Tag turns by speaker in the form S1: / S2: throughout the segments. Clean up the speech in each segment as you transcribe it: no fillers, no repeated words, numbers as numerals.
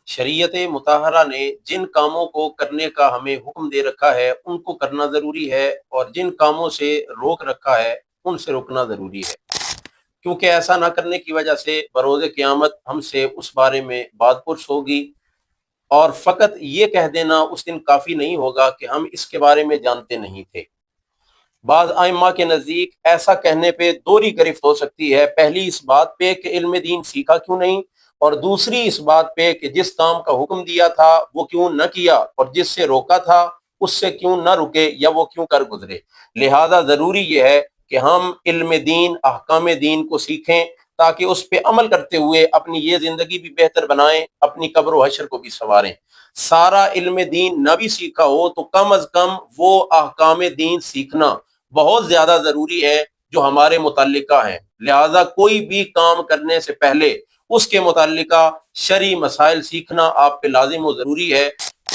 S1: شریعت مطہرہ نے جن کاموں کو کرنے کا ہمیں حکم دے رکھا ہے ان کو کرنا ضروری ہے، اور جن کاموں سے روک رکھا ہے ان سے روکنا ضروری ہے، کیونکہ ایسا نہ کرنے کی وجہ سے بروز قیامت ہم سے اس بارے میں بات پرس ہوگی، اور فقط یہ کہہ دینا اس دن کافی نہیں ہوگا کہ ہم اس کے بارے میں جانتے نہیں تھے۔ بعض ائمہ کے نزدیک ایسا کہنے پہ دوہری گرفت ہو سکتی ہے، پہلی اس بات پہ کہ علم دین سیکھا کیوں نہیں، اور دوسری اس بات پہ کہ جس کام کا حکم دیا تھا وہ کیوں نہ کیا، اور جس سے روکا تھا اس سے کیوں نہ رکے یا وہ کیوں کر گزرے۔ لہذا ضروری یہ ہے کہ ہم علم دین، احکام دین کو سیکھیں، تاکہ اس پہ عمل کرتے ہوئے اپنی یہ زندگی بھی بہتر بنائیں، اپنی قبر و حشر کو بھی سنواریں۔ سارا علم دین نہ بھی سیکھا ہو تو کم از کم وہ احکام دین سیکھنا بہت زیادہ ضروری ہے جو ہمارے متعلقہ ہیں۔ لہذا کوئی بھی کام کرنے سے پہلے اس کے متعلقہ شرعی مسائل سیکھنا آپ پہ لازم و ضروری ہے۔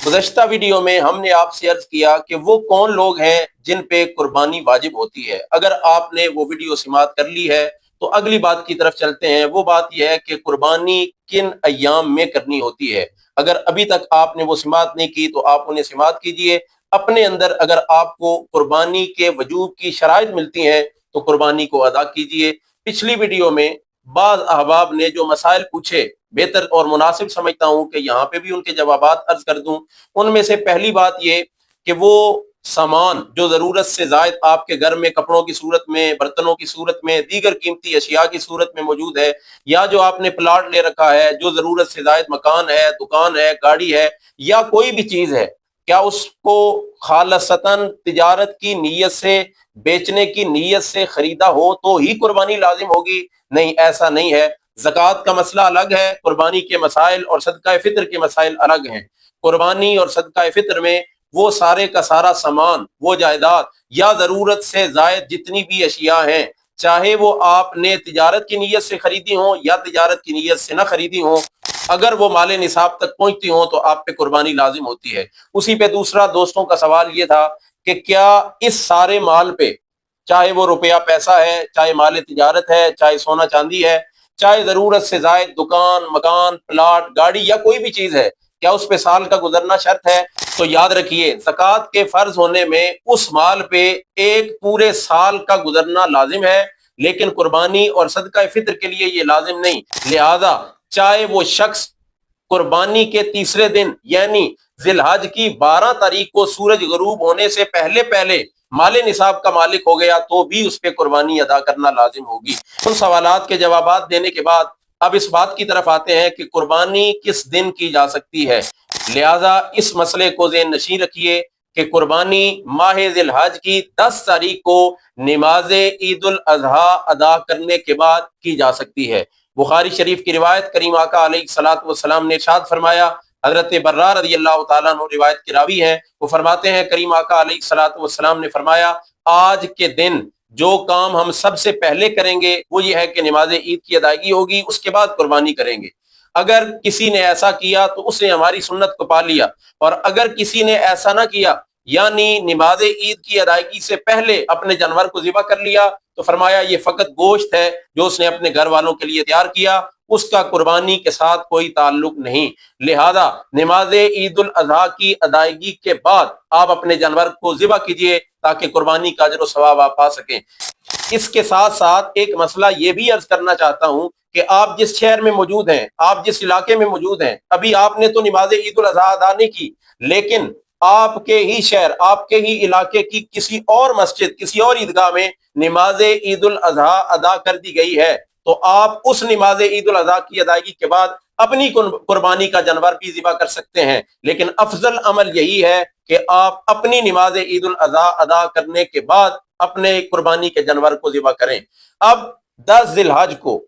S1: گزشتہ ویڈیو میں ہم نے آپ سے عرض کیا کہ وہ کون لوگ ہیں جن پہ قربانی واجب ہوتی ہے۔ اگر آپ نے وہ ویڈیو سماعت کر لی ہے تو اگلی بات کی طرف چلتے ہیں۔ وہ بات یہ ہے کہ قربانی کن ایام میں کرنی ہوتی ہے۔ اگر ابھی تک آپ نے وہ سماعت نہیں کی تو آپ انہیں سماعت کیجئے۔ اپنے اندر اگر آپ کو قربانی کے وجوب کی شرائط ملتی ہیں تو قربانی کو ادا کیجئے۔ پچھلی ویڈیو میں بعض احباب نے جو مسائل پوچھے، بہتر اور مناسب سمجھتا ہوں کہ یہاں پہ بھی ان کے جوابات عرض کر دوں۔ ان میں سے پہلی بات یہ کہ وہ سامان جو ضرورت سے زائد آپ کے گھر میں کپڑوں کی صورت میں، برتنوں کی صورت میں، دیگر قیمتی اشیاء کی صورت میں موجود ہے، یا جو آپ نے پلاٹ لے رکھا ہے، جو ضرورت سے زائد مکان ہے، دکان ہے، گاڑی ہے، یا کوئی بھی چیز ہے، کیا اس کو خالصتاً تجارت کی نیت سے، بیچنے کی نیت سے خریدا ہو تو ہی قربانی لازم ہوگی؟ نہیں، ایسا نہیں ہے۔ زکوٰۃ کا مسئلہ الگ ہے، قربانی کے مسائل اور صدقہ فطر کے مسائل الگ ہیں۔ قربانی اور صدقہ فطر میں وہ سارے کا سارا سامان، وہ جائیداد یا ضرورت سے زائد جتنی بھی اشیاء ہیں، چاہے وہ آپ نے تجارت کی نیت سے خریدی ہوں یا تجارت کی نیت سے نہ خریدی ہوں، اگر وہ مال نصاب تک پہنچتی ہوں تو آپ پہ قربانی لازم ہوتی ہے۔ اسی پہ دوسرا دوستوں کا سوال یہ تھا کہ کیا اس سارے مال پہ، چاہے وہ روپیہ پیسہ ہے، چاہے مال تجارت ہے، چاہے سونا چاندی ہے، چاہے ضرورت سے زائد دکان، مکان، پلاٹ، گاڑی یا کوئی بھی چیز ہے، کیا اس پہ سال کا گزرنا شرط ہے؟ تو یاد رکھیے، زکوٰۃ کے فرض ہونے میں اس مال پہ ایک پورے سال کا گزرنا لازم ہے، لیکن قربانی اور صدقہ فطر کے لیے یہ لازم نہیں۔ لہذا چاہے وہ شخص قربانی کے تیسرے دن یعنی ذی الحج کی 12 تاریخ کو سورج غروب ہونے سے پہلے پہلے مال نصاب کا مالک ہو گیا تو بھی اس پہ قربانی ادا کرنا لازم ہوگی۔ ان سوالات کے جوابات دینے کے بعد اب اس بات کی طرف آتے ہیں کہ قربانی کس دن کی جا سکتی ہے۔ لہذا اس مسئلے کو ذہن نشین رکھیے کہ قربانی ماہ ذی الحج کی 10 تاریخ کو نماز عید الاضحیٰ ادا کرنے کے بعد کی جا سکتی ہے۔ بخاری شریف کی روایت، کریم آقا علیہ الصلوۃ والسلام نے ارشاد فرمایا، حضرت برہ رضی اللہ تعالیٰ عنہ روایت کے راوی ہیں، وہ فرماتے ہیں کریم آقا علیہ الصلوۃ والسلام نے فرمایا، آج کے دن جو کام ہم سب سے پہلے کریں گے وہ یہ ہے کہ نماز عید کی ادائیگی ہوگی، اس کے بعد قربانی کریں گے۔ اگر کسی نے ایسا کیا تو اس نے ہماری سنت کو پا لیا، اور اگر کسی نے ایسا نہ کیا یعنی نماز عید کی ادائیگی سے پہلے اپنے جانور کو ذبح کر لیا، تو فرمایا یہ فقط گوشت ہے جو اس نے اپنے گھر والوں کے لیے تیار کیا، اس کا قربانی کے ساتھ کوئی تعلق نہیں۔ لہذا نماز عید الاضحیٰ کی ادائیگی کے بعد آپ اپنے جانور کو ذبح کیجئے تاکہ قربانی کا اجر و ثواب آپ پا سکیں۔ اس کے ساتھ ساتھ ایک مسئلہ یہ بھی عرض کرنا چاہتا ہوں کہ آپ جس شہر میں موجود ہیں، آپ جس علاقے میں موجود ہیں، ابھی آپ نے تو نماز عید الاضحیٰ ادا نہیں کی، لیکن آپ کے ہی شہر، آپ کے ہی علاقے کی کسی اور مسجد، کسی اور عیدگاہ میں نماز عید الاضحیٰ ادا کر دی گئی ہے، تو آپ اس نماز عید الاضحیٰ کی ادائیگی کے بعد اپنی قربانی کا جانور بھی ذبح کر سکتے ہیں، لیکن افضل عمل یہی ہے کہ آپ اپنی نماز عید الاضحیٰ ادا کرنے کے بعد اپنے قربانی کے جانور کو ذبح کریں۔ اب 10 ذی الحج کو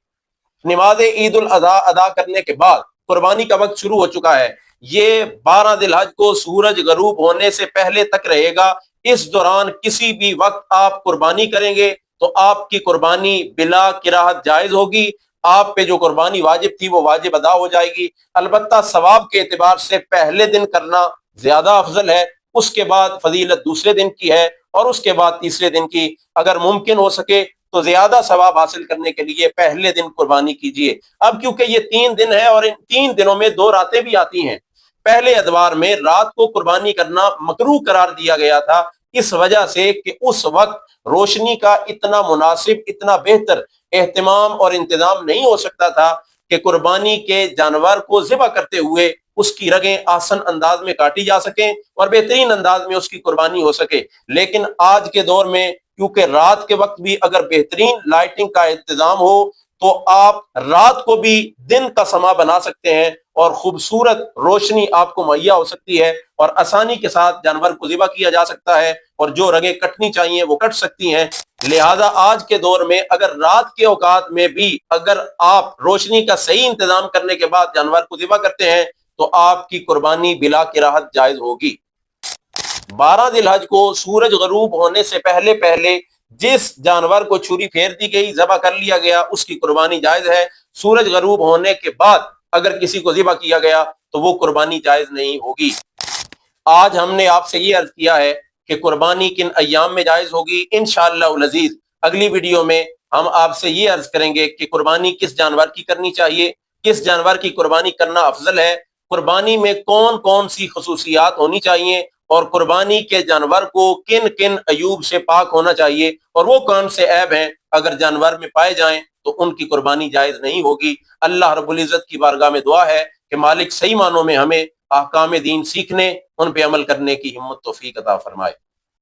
S1: نماز عید الاضحیٰ ادا کرنے کے بعد قربانی کا وقت شروع ہو چکا ہے، یہ 12 ذی الحج کو سورج غروب ہونے سے پہلے تک رہے گا۔ اس دوران کسی بھی وقت آپ قربانی کریں گے تو آپ کی قربانی بلا کراہت جائز ہوگی، آپ پہ جو قربانی واجب تھی وہ واجب ادا ہو جائے گی۔ البتہ ثواب کے اعتبار سے پہلے دن کرنا زیادہ افضل ہے، اس کے بعد فضیلت دوسرے دن کی ہے، اور اس کے بعد تیسرے دن کی۔ اگر ممکن ہو سکے تو زیادہ ثواب حاصل کرنے کے لیے پہلے دن قربانی کیجیے۔ اب کیونکہ یہ 3 دن ہے اور ان 3 دنوں میں 2 راتیں بھی آتی ہیں، پہلے اتوار میں رات کو قربانی کرنا مکروہ قرار دیا گیا تھا، اس وجہ سے کہ اس وقت روشنی کا اتنا مناسب، اتنا بہتر اہتمام اور انتظام نہیں ہو سکتا تھا کہ قربانی کے جانور کو ذبح کرتے ہوئے اس کی رگیں آسن انداز میں کاٹی جا سکیں اور بہترین انداز میں اس کی قربانی ہو سکے۔ لیکن آج کے دور میں کیونکہ رات کے وقت بھی اگر بہترین لائٹنگ کا انتظام ہو تو آپ رات کو بھی دن کا سما بنا سکتے ہیں اور خوبصورت روشنی آپ کو مہیا ہو سکتی ہے اور آسانی کے ساتھ جانور کو ذبح کیا جا سکتا ہے اور جو رگیں کٹنی چاہیے وہ کٹ سکتی ہیں۔ لہذا آج کے دور میں اگر رات کے اوقات میں بھی اگر آپ روشنی کا صحیح انتظام کرنے کے بعد جانور کو ذبح کرتے ہیں تو آپ کی قربانی بلا کراہت جائز ہوگی۔ 12 ذی الحج کو سورج غروب ہونے سے پہلے پہلے جس جانور کو چھری پھیر دی گئی، ذبح کر لیا گیا، اس کی قربانی جائز ہے۔ سورج غروب ہونے کے بعد اگر کسی کو ذبح کیا گیا تو وہ قربانی جائز نہیں ہوگی۔ آج ہم نے آپ سے یہ عرض کیا ہے کہ قربانی کن ایام میں جائز ہوگی۔ انشاءاللہ العزیز اگلی ویڈیو میں ہم آپ سے یہ عرض کریں گے کہ قربانی کس جانور کی کرنی چاہیے، کس جانور کی قربانی کرنا افضل ہے، قربانی میں کون کون سی خصوصیات ہونی چاہیے اور قربانی کے جانور کو کن کن عیوب سے پاک ہونا چاہیے اور وہ کون سے عیب ہیں اگر جانور میں پائے جائیں تو ان کی قربانی جائز نہیں ہوگی۔ اللہ رب العزت کی بارگاہ میں دعا ہے کہ مالک صحیح معنوں میں ہمیں احکام دین سیکھنے، ان پہ عمل کرنے کی ہمت توفیق عطا فرمائے۔